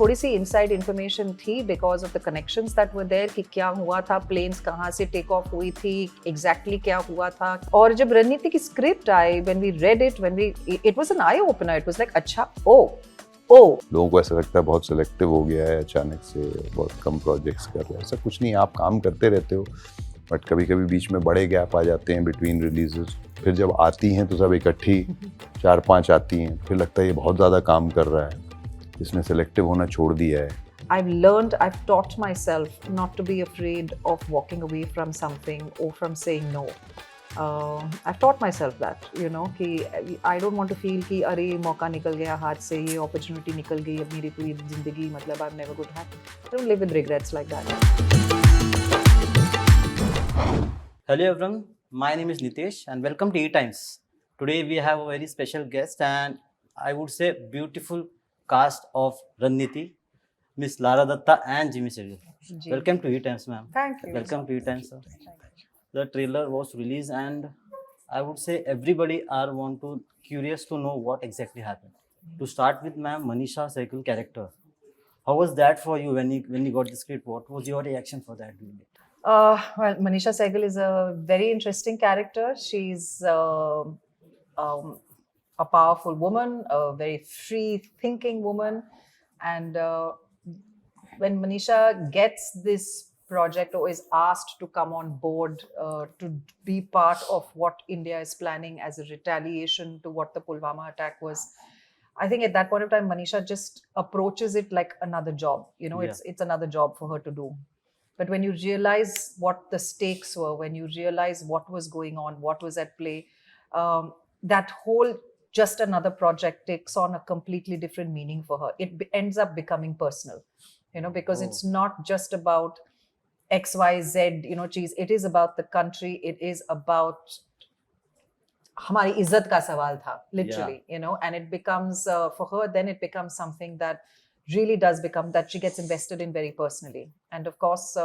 थोड़ी सी inside information थी because of the connections that were there कि क्या हुआ था, प्लेन्स कहाँ से टेक ऑफ हुई थी, एग्जैक्टली क्या हुआ था. और जब रणनीति की स्क्रिप्ट आई, when we read it, it was an eye opener. It was like अच्छा, ओ लोगों को ऐसा लगता है बहुत सिलेक्टिव हो गया है, अचानक से बहुत कम प्रोजेक्ट्स कर रहे हैं. ऐसा कुछ नहीं, आप काम करते रहते हो, बट कभी कभी बीच में बड़े गैप आ जाते हैं बिटवीन रिलीजेस. फिर जब आती हैं तो सब इकट्ठी 4-5 आती हैं, फिर लगता है ये बहुत ज़्यादा काम कर रहा है, इसने सिलेक्टिव होना छोड़ दिया है. I've taught myself not to be afraid of walking away from something or from saying no. I've taught myself that, कि I don't want to feel कि अरे मौका निकल गया हाथ से, ये opportunity निकल गई, अब मेरी पूरी जिंदगी मतलब I'm never going to have. I don't live with regrets like that. Hello everyone, my name is Nitesh and welcome to E-Times. Today we have a very special guest and I would say beautiful cast of Raniti, Miss Lara Datta and Jimmy Sehgal. Welcome to E-Times, ma'am. Thank you. Welcome to E-Times, sir. The trailer was released and I would say everybody are curious to know what exactly happened. To start with, ma'am, Manisha Sehgal character. How was that for you when you got the script? What was your reaction for that? Well, Manisha Sehgal is a very interesting character. She's a powerful woman, a very free-thinking woman, and when Manisha gets this project or is asked to come on board to be part of what India is planning as a retaliation to what the Pulwama attack was, I think at that point of time, Manisha just approaches it like another job. It's another job for her to do. But when you realize what the stakes were, when you realize what was going on, what was at play, that whole just another project takes on a completely different meaning for her. It ends up becoming personal, because it's not just about X, Y, Z, cheese. It is about the country. It is about हमारी इज्जत का सवाल था, literally, and it becomes, for her, then it becomes something that really does become, that she gets invested in very personally. And of course,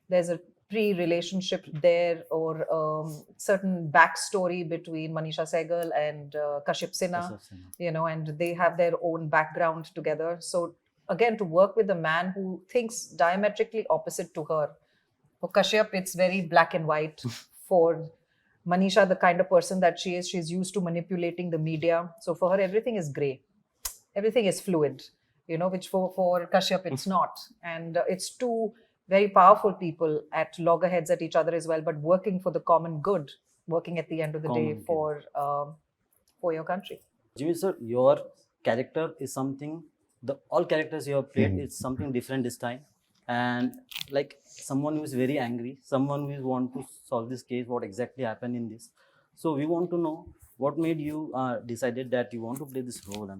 there's a pre-relationship there or certain backstory between Manisha Sehgal and Kashyap Sinha, and they have their own background together. So again, to work with a man who thinks diametrically opposite to her. For Kashyap, it's very black and white. For Manisha, the kind of person that she is, she's used to manipulating the media. So for her, everything is gray. Everything is fluid, which for Kashyap, it's not. And it's two very powerful people at loggerheads at each other as well, but working for the common good, working at the end of the day for your country. Jimmy sir, your character is something, all characters you have played, it's something different this time. And like someone who is very angry, someone who want to solve this case, what exactly happened in this. So we want to know what made you decided that you want to play this role.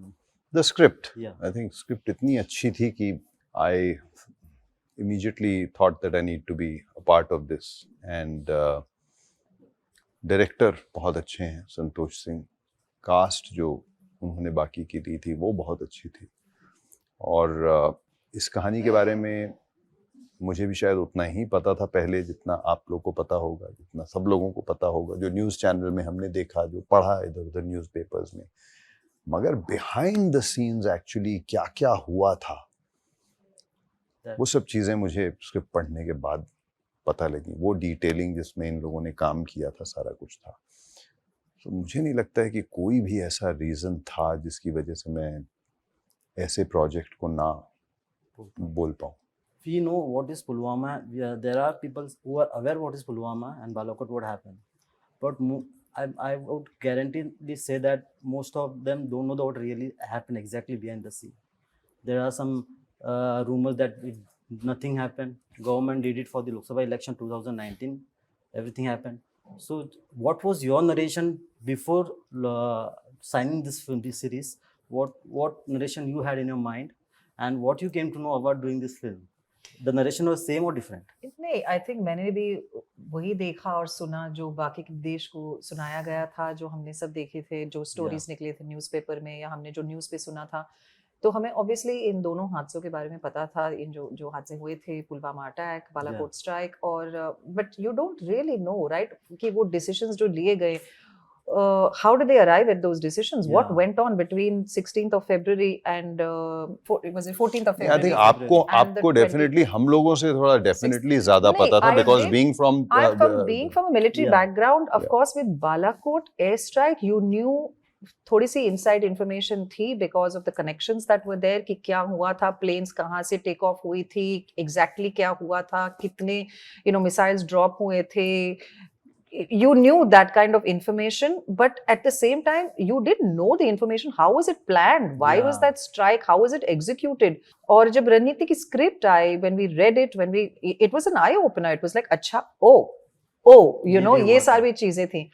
The script. Yeah. I think script इतनी अच्छी थी कि I immediately thought that I need to be a part of this. And director बहुत अच्छे हैं, Santosh Singh. Cast जो उन्होंने बाकी की दी थी वो बहुत अच्छी थी. और इस कहानी के बारे में मुझे भी शायद उतना ही पता था पहले जितना आप लोगों को पता होगा, जितना सब लोगों को पता होगा, जो न्यूज़ चैनल में हमने देखा, जो पढ़ा इधर उधर न्यूज़पेपर्स में. मगर बिहाइंड द सीन्स एक्चुअली क्या क्या हुआ था, वो सब चीज़ें मुझे स्क्रिप्ट पढ़ने के बाद पता लगी. वो डिटेलिंग जिसमें इन लोगों ने काम किया था, सारा कुछ था. तो मुझे नहीं लगता है कि कोई भी ऐसा रीज़न था जिसकी वजह से मैं ऐसे प्रोजेक्ट को ना बोल पाऊँ. We know what is Pulwama. There are people who are aware what is Pulwama and Balakot what happened. But I would guaranteedly say that most of them don't know what really happened exactly behind the scene. There are some rumors that nothing happened. Government did it for the Lok Sabha election 2019. Everything happened. So what was your narration before signing this film, this series? What narration you had in your mind and what you came to know about doing this film? The narration was same or different? नहीं, I think मैंने भी वही देखा और सुना जो बाकी के देश को सुनाया गया था, जो हमने सब देखे थे, जो स्टोरीज निकले थे न्यूज़पेपर में या हमने जो न्यूज़ पे सुना था. तो हमें ऑब्वियसली इन दोनों हादसों के बारे में पता था, इन जो हादसे हुए थे, पुलवामा अटैक, बालाकोट स्ट्राइक, और but you don't really know, right, कि वो डिसीजंस जो लिए गए how did they arrive at those decisions? What Yeah. went on between 16th of February and was it 14th of I February? think आपको And the आपको 20 definitely हम लोगों से थोड़ा डेफिनेटली ज्यादा नहीं, पता था I because did- being from I'm from being from a military Yeah. background, of Yeah. course, with Balakot airstrike, you knew थोड़ी सी इनसाइड इन्फॉर्मेशन थी because of the connections that were there कि क्या हुआ था, प्लेन्स कहाँ से take off हुई थी, एग्जैक्टली क्या हुआ था, कितने मिसाइल्स ड्रॉप हुए थे. You knew that kind of information, but at the same time you didn't know the information. How was it planned? Why was Yeah. that strike? How was it executed? और जब रणनीति की script I, when we read it, it was an eye opener. It was like, अच्छा, ये भी ये हुआ था. सारी चीजें थी.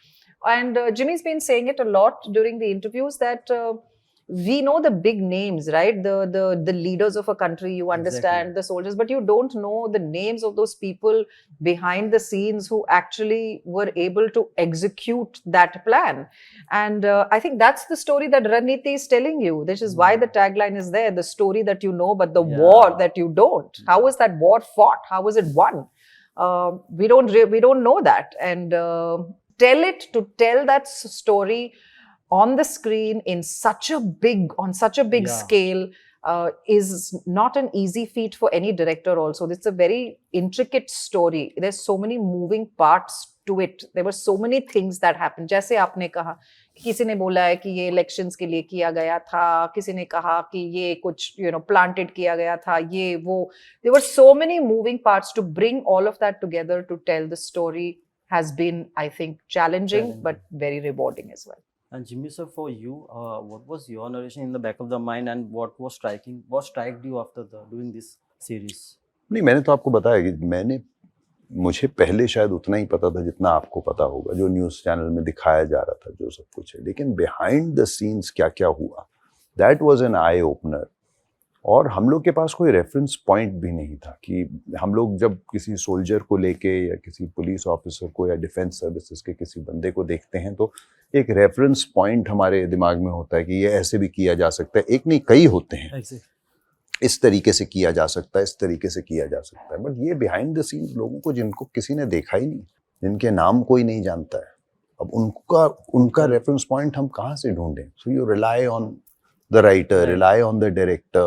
And Jimmy's been saying it a lot during the interviews that we know the big names, right? The leaders of a country, you understand, Exactly. the soldiers, but you don't know the names of those people behind the scenes who actually were able to execute that plan. And I think that's the story that Raniti is telling you. This is why the tagline is there: the story that you know, but the war Yeah. that you don't. How was that war fought? How was it won? We don't know that. And to tell that story on the screen on such a big Yeah. scale is not an easy feat for any director. Also, it's a very intricate story. There's so many moving parts to it. There were so many things that happened. जैसे आपने कहा, किसी ने बोला है कि ये elections के लिए किया गया था, किसी ने कहा कि ये कुछ प्लांटेड किया गया था, ये वो. There were so many moving parts. To bring all of that together to tell the story has been, I think, challenging but very rewarding as well. And Jimmy sir, for you, what was your narration in the back of the mind, and what struck you after doing this series? नहीं, मैंने तो आपको बताया कि मुझे पहले शायद उतना ही पता था जितना आपको पता होगा, जो न्यूज़ चैनल में दिखाया जा रहा था, जो सब कुछ है. लेकिन बिहाइंड द सीन्स क्या क्या हुआ, that was an eye opener. और हम लोग के पास कोई रेफरेंस पॉइंट भी नहीं था कि हम लोग जब किसी सोल्जर को लेके या किसी पुलिस ऑफिसर को या डिफेंस सर्विसेज के किसी बंदे को देखते हैं तो एक रेफरेंस पॉइंट हमारे दिमाग में होता है कि ये ऐसे भी किया जा सकता है. एक नहीं, कई होते हैं. Exactly. इस तरीके से किया जा सकता है, इस तरीके से किया जा सकता है. बट ये बिहाइंड द सीन्स लोगों को, जिनको किसी ने देखा ही नहीं, जिनके नाम कोई नहीं जानता है, अब उनका रेफरेंस पॉइंट हम कहाँ से ढूंढें? So you rely on the writer, Right. rely on the director,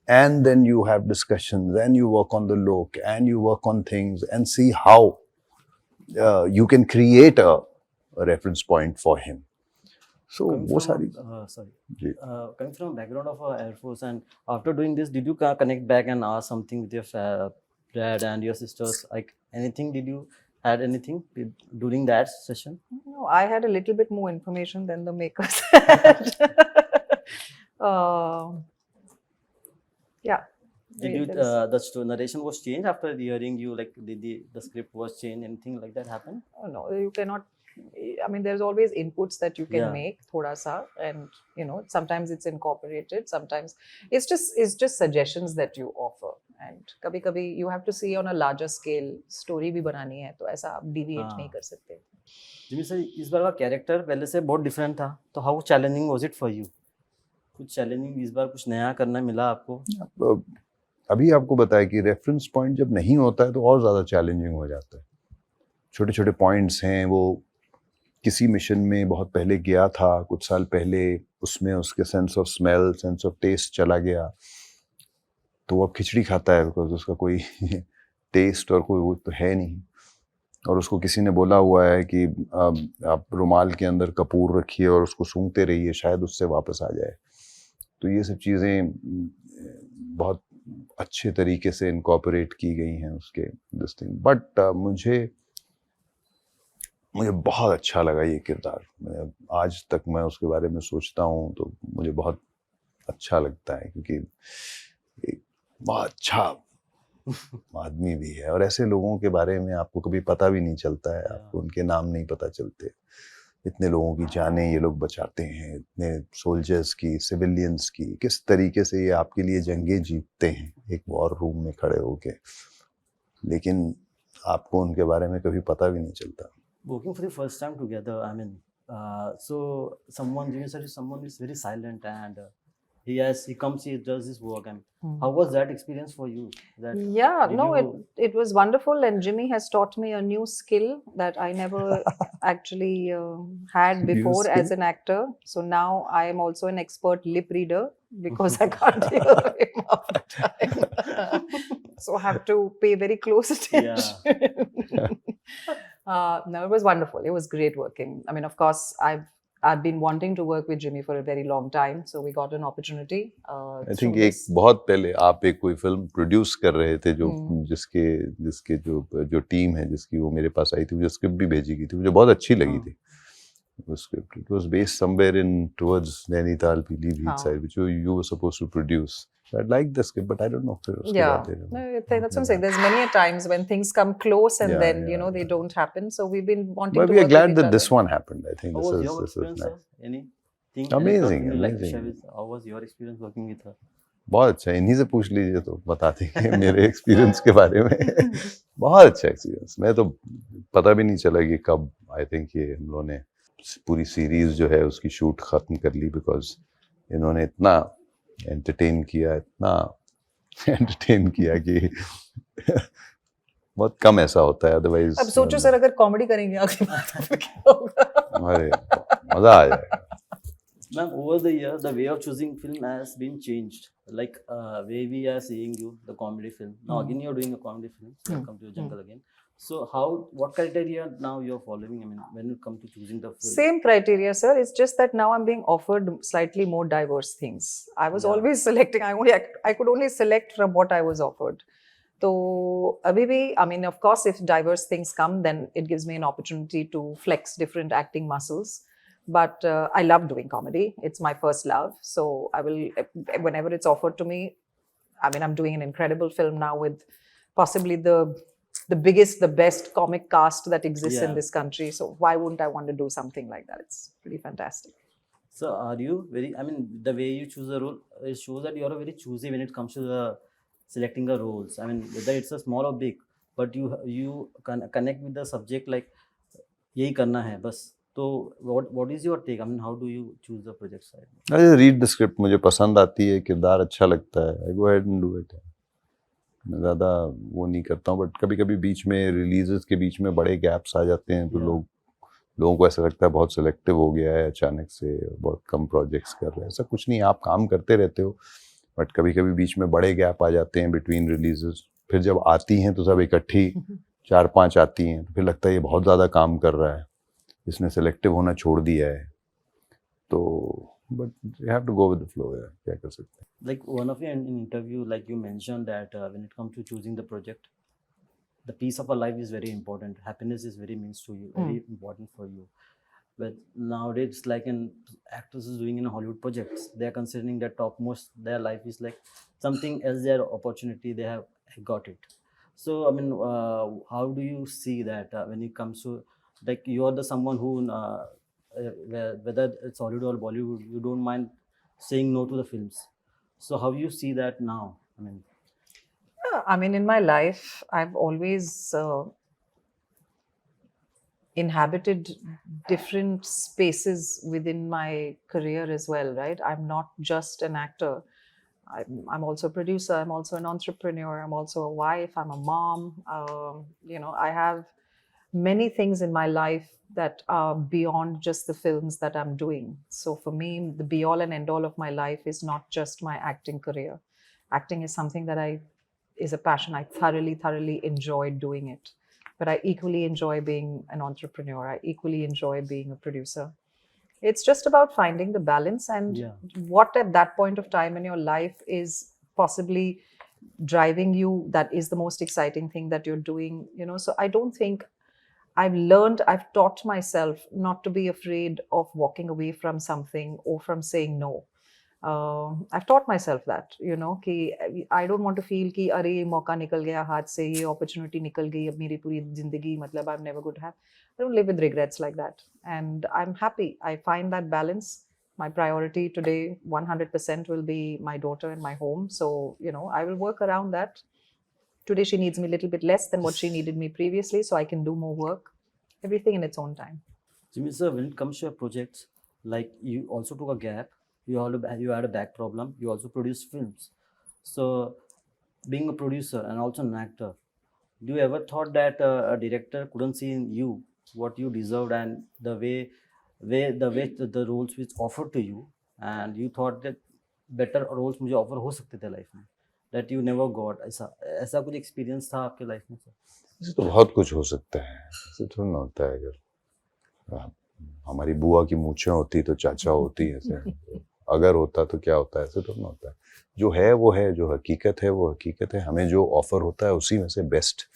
and then you have discussions and you work on the look and you work on things and see how you can create a reference point for him. So वो सारी जी. Coming from a background of Air Force, and after doing this, did you connect back and ask something with your dad and your sisters? Like anything? Did you had anything during that session? No, I had a little bit more information than the makers had. Yeah. Did you There's- the narration was changed after hearing you? Like did the script was changed? Anything like that happen? Oh, no, you cannot. I mean, there's always inputs that you can Yeah. make, thoda sa, and sometimes it's incorporated, sometimes it's just suggestions that you offer. And kabhi you have to see on a larger scale. Story भी बनानी है, तो ऐसा आप deviate हाँ. नहीं कर सकते. जिमी सर, इस बार का कैरेक्टर पहले से बहुत डिफरेंट था, तो how challenging was it for you? कुछ चैलेंजिंग इस बार कुछ नया करना मिला आपको? अभी आपको बताया कि रेफरेंस पॉइंट जब नहीं होता है तो और ज़्यादा चैलेंजिंग हो जाता है. छोटे छोटे पॉइंट्स हैं, वो किसी मिशन में बहुत पहले गया था, कुछ साल पहले, उसमें उसके sense of smell, sense of taste चला गया, तो वो अब खिचड़ी खाता है बिकॉज उसका कोई टेस्ट और कोई वो तो है नहीं. और उसको किसी ने बोला हुआ है कि आप रुमाल के अंदर कपूर रखिए और उसको सूंघते रहिए, शायद उससे वापस आ जाए. तो ये सब चीज़ें बहुत अच्छे तरीके से इनकॉर्पोरेट की गई हैं उसके दिस थिंग. बट मुझे बहुत अच्छा लगा ये किरदार. आज तक मैं उसके बारे में सोचता हूँ तो मुझे बहुत अच्छा लगता है, क्योंकि एक बहुत अच्छा आदमी भी है. और ऐसे लोगों के बारे में आपको कभी पता भी नहीं चलता है, आपको उनके नाम नहीं पता चलते. इतने लोगों की जानें ये लोग बचाते हैं, इतने सोल्जर्स की, सिविलियंस की, किस तरीके से ये आपके लिए जंगें जीतते हैं एक वॉर रूम में खड़े होके, लेकिन आपको उनके बारे में कभी पता भी नहीं चलता. Working for the first time together, I mean, so someone, Jimmy sir, is someone is very silent and he comes, he does his work. And Hmm. how was that experience for you? That Yeah, did no, you, it was wonderful, and Jimmy has taught me a new skill that I never actually had New before skill? as an actor. So now I am also an expert lip reader because I can't hear him half the time. So I have to pay very close attention. No, it was wonderful. It was great working. I mean, of course, I've been wanting to work with Jimmy for a very long time, so we got an opportunity. I through think एक this. बहुत पहले आप एक कोई film produce कर रहे थे जो हम्म। जिसके जिसके जो टीम है जिसकी वो मेरे पास आई थी, मुझे स्क्रिप्ट भी भेजी गई थी, मुझे बहुत अच्छी लगी हाँ। थी वो script. It was based somewhere in towards Nainital Pilibhit हाँ. Side which you were supposed to produce. I like the script but I don't know फिर उसके Yeah, बाद no, that's what I'm saying. There's many a times when things come close and Yeah, then yeah, they yeah. don't happen. So we've been wanting But to we are work glad with each that this other. one happened. I think how this was is your this is experience, nice. sir? Anything? Amazing, Any like amazing. Shaviz, how was your experience working with her? बहुत अच्छा. इन्हीं से पूछ लीजिए तो बता देंगे मेरे एक्सपीरियंस के बारे में. बहुत अच्छा एक्सपीरियंस. मैं तो पता भी नहीं चला कि कब आई थिंक ये हम लोगों ने पूरी सीरीज जो है उसकी शूट खत्म कर ली बिकॉज इन्होंने इतना एंटरटेन किया कि बहुत कम ऐसा होता है अदरवाइज. अब सोचो सर अगर कॉमेडी करेंगे अगली बार तो फिर क्या होगा? अरे मजा आ जाएगा. Ma'am, over the year, the way of choosing film has been changed. Like way we are seeing you, the comedy film. Now again, you're doing a comedy film. Welcome to your jungle again. So what criteria now you're following? I mean, when it comes to choosing the film. Same criteria, sir. It's just that now I'm being offered slightly more diverse things. I was Yeah. always selecting. I could only select from what I was offered. So, abhi bhi, I mean, of course, if diverse things come, then it gives me an opportunity to flex different acting muscles. But I love doing comedy. It's my first love. So I will, whenever it's offered to me, I mean, I'm doing an incredible film now with possibly the biggest, the best comic cast that exists in Yeah. this country. So why wouldn't I want to do something like that? It's pretty fantastic. So are you very? I mean, the way you choose a role, it shows that you are very choosy when it comes to the selecting the roles. I mean, whether it's a small or big, but you can connect with the subject like यही करना है बस. तो what is your take? I mean, how do you choose the project side? I read the script. मुझे पसंद आती है, किरदार अच्छा लगता है, I go ahead and do it. मैं ज़्यादा वो नहीं करता हूँ, बट कभी कभी बीच में रिलीजेस के बीच में बड़े गैप्स आ जाते हैं तो Yeah. लोगों को ऐसा लगता है बहुत सिलेक्टिव हो गया है अचानक से, बहुत कम प्रोजेक्ट्स कर रहे हैं. ऐसा कुछ नहीं, आप काम करते रहते हो, बट कभी कभी बीच में बड़े गैप आ जाते हैं बिटवीन रिलीजेस. फिर जब आती हैं तो सब इकट्ठी 4-5 आती हैं, तो फिर लगता है ये बहुत ज़्यादा काम कर रहा है, इसने सिलेक्टिव होना छोड़ दिया है. तो but you have to go with the flow. क्या कर सकते हैं. Like one of your in interview, like you mentioned that when it comes to choosing the project, the peace of a life is very important. Happiness is very means to you, very important for you. But nowadays, like an actors is doing in Hollywood projects, they are considering that topmost their life is like something else, their opportunity they have got it. So I mean, how do you see that when it comes to like you are the someone who whether it's Hollywood or Bollywood, you don't mind saying no to the films. So how you see that now? I mean, Yeah, I mean, in my life, I've always inhabited different spaces within my career as well, right? I'm not just an actor. I'm also a producer. I'm also an entrepreneur. I'm also a wife. I'm a mom. I have many things in my life that are beyond just the films that I'm doing. So for me, the be all and end all of my life is not just my acting career. Acting is something that is a passion. I thoroughly enjoy doing it. But I equally enjoy being an entrepreneur. I equally enjoy being a producer. It's just about finding the balance and what at that point of time in your life is possibly driving you. That is the most exciting thing that you're doing, So I don't think I've taught myself not to be afraid of walking away from something or from saying no. I've taught myself that, कि I don't want to feel कि अरे ये मौका निकल गया हाथ से, ये opportunity निकल गई, अब मेरी पूरी जिंदगी मतलब I'm never going to have. I don't live with regrets like that. And I'm happy. I find that balance. My priority today, 100% will be my daughter and my home. So, I will work around that. Today she needs me a little bit less than what she needed me previously, so I can do more work. Everything in its own time. Jimmy sir, when it comes to your projects, like you also took a gap, you had a back problem. You also produce films. So, being a producer and also an actor, do you ever thought that a director couldn't see in you what you deserved and the way the roles which offered to you, and you thought that better roles मुझे offer हो सकते थे life में, that you never got? ऐसा ऐसा कुछ experience था आपके life में? ऐसे तो बहुत कुछ हो सकता है, ऐसे थोड़ा ना होता है। अगर हमारी बुआ की मूछें होती तो चाचा होती, ऐसे अगर होता तो क्या होता है, ऐसे तो ना होता है। जो है वो है, जो हकीकत है वो हकीकत है। हमें जो ऑफर होता है उसी में से बेस्ट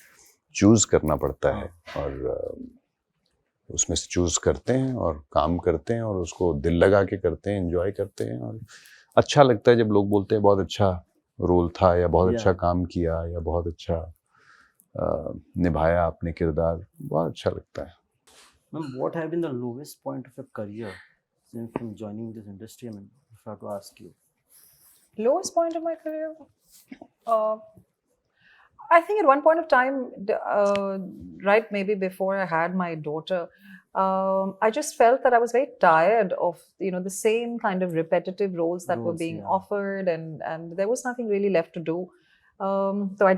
चूज करना पड़ता है, और उसमें से चूज करते हैं और काम करते हैं और उसको दिल लगा के करते हैं, एंजॉय करते हैं, और अच्छा लगता है जब लोग बोलते हैं बहुत अच्छा रोल था, या बहुत अच्छा काम किया, या बहुत अच्छा निभाया आपने किरदार, बहुत अच्छा लगता है। Ma'am, what have been the lowest point of your career since from joining this industry? I mean, if I have to ask you. Lowest point of my career? I think at one point of time, right, maybe before I had my daughter, I just felt that I was very tired of the same kind of repetitive roles that were being offered, and there was nothing really left to do. So I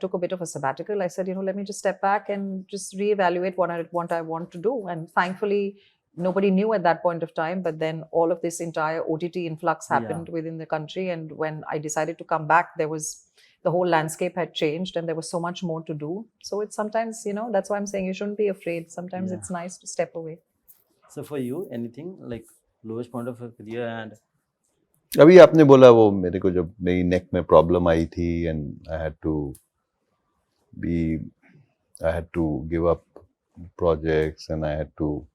took a bit of a sabbatical. I said, let me just step back and just reevaluate what I want to do. And thankfully, nobody knew at that point of time, but then all of this entire OTT influx happened within the country. And when I decided to come back, the whole landscape had changed and there was so much more to do. So it's sometimes, that's why I'm saying you shouldn't be afraid. Sometimes it's nice to step away. So for you, anything like lowest point of your career? And अभी आपने बोला वो, मेरे को जब मेरी नेक में problem आई थी, and I had to give up projects, and I had to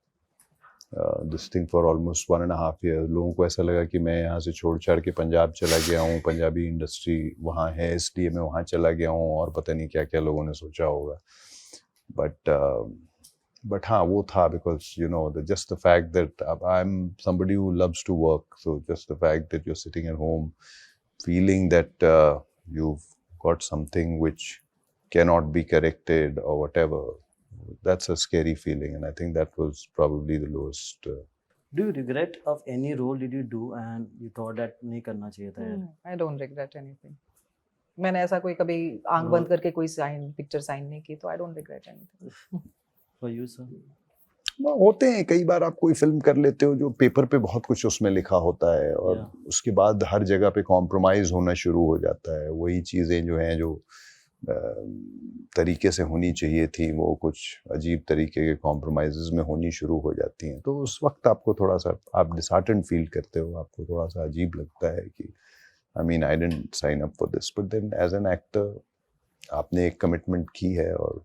this thing for almost 1.5 years. लोगों को ऐसा लगा कि मैं यहाँ से छोड़ छाड़ के पंजाब चला गया हूँ, पंजाबी इंडस्ट्री वहाँ है इसलिए मैं वहाँ चला गया हूँ, और पता नहीं क्या क्या लोगों ने सोचा होगा। बट हाँ, वो था because just the fact that I'm somebody who loves to work, so just the fact that you're sitting at home feeling that you've got something which cannot be corrected or whatever, that's a scary feeling, and I think that was probably the lowest. Do you regret of any role did you do and you thought that नहीं करना चाहिए था यार? I don't regret anything. मैंने ऐसा कोई कभी आंख बंद करके कोई पिक्चर साइन नहीं की, तो I don't regret anything. For you, sir? होते हैं कई बार, आप कोई फिल्म कर लेते हो जो पेपर पे बहुत कुछ उसमें लिखा होता है, और उसके बाद हर जगह पे कॉम्प्रोमाइज होना शुरू हो जाता है। वही चीज़ें जो हैं जो तरीके से होनी चाहिए थी, वो कुछ अजीब तरीके के कॉम्प्रोमाइज़ में होनी शुरू हो जाती हैं। तो उस वक्त आपको थोड़ा सा आप डिसहार्टेंड फील करते हो, आपको थोड़ा सा अजीब लगता है कि I didn't sign up for this. But then as an actor आपने एक कमिटमेंट की है, और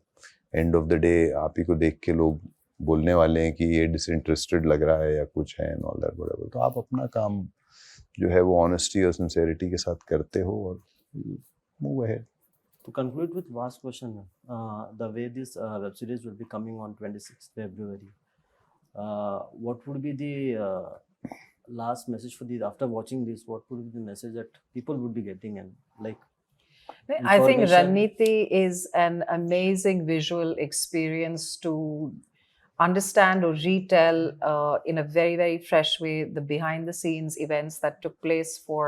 एंड ऑफ द डे आप ही को देख के लोग बोलने वाले हैं कि ये डिसइंटरेस्टेड लग रहा है या कुछ है, एंड ऑल दैट व्हाटएवर। तो आप अपना काम जो है वो ऑनेस्टी और सिंसेरिटी के साथ करते हो, और move ahead. To conclude with last question, the way this web series will be coming on 26th February, what would be the last message for these? After watching this, what would be the message that people would be getting? And like, I think Ranneeti is an amazing visual experience to understand or retell in a very, very fresh way the behind the scenes events that took place for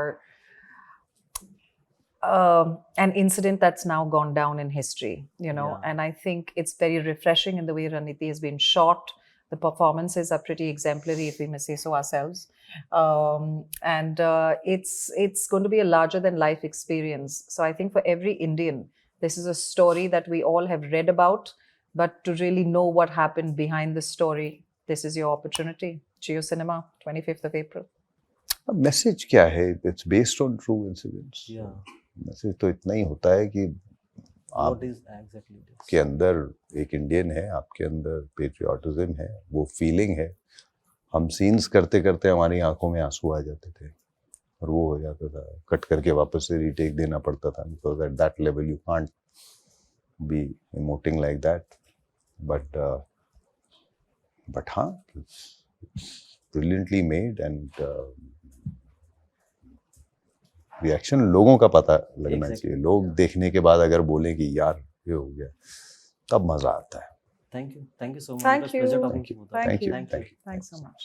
an incident that's now gone down in history, and I think it's very refreshing in the way Ranneeti has been shot. The performances are pretty exemplary, if we may say so ourselves, and it's going to be a larger than life experience. So I think for every Indian, this is a story that we all have read about, but to really know what happened behind the story, this is your opportunity. Jio Cinema, 25th of April. Message क्या है? It's based on true incidents. Message तो इतना ही होता है कि आप के अंदर एक इंडियन है, आपके अंदर पेट्रियाटिज्म है, वो फीलिंग है। हम सीन्स करते करते हमारी आंखों में आंसू आ जाते थे, और वो हो जाता था, कट करके वापस से रीटेक देना पड़ता था, because at that level you can't be emoting like that. But हाँ, ब्रिलियंटली मेड, एंड रिएक्शन लोगों का पता लगना चाहिए। लोग देखने के बाद अगर बोले कि यार ये हो गया, तब मजा आता है। Thank you so much. Thank you. It was a pleasure talking to you. Thank you. Thanks so much.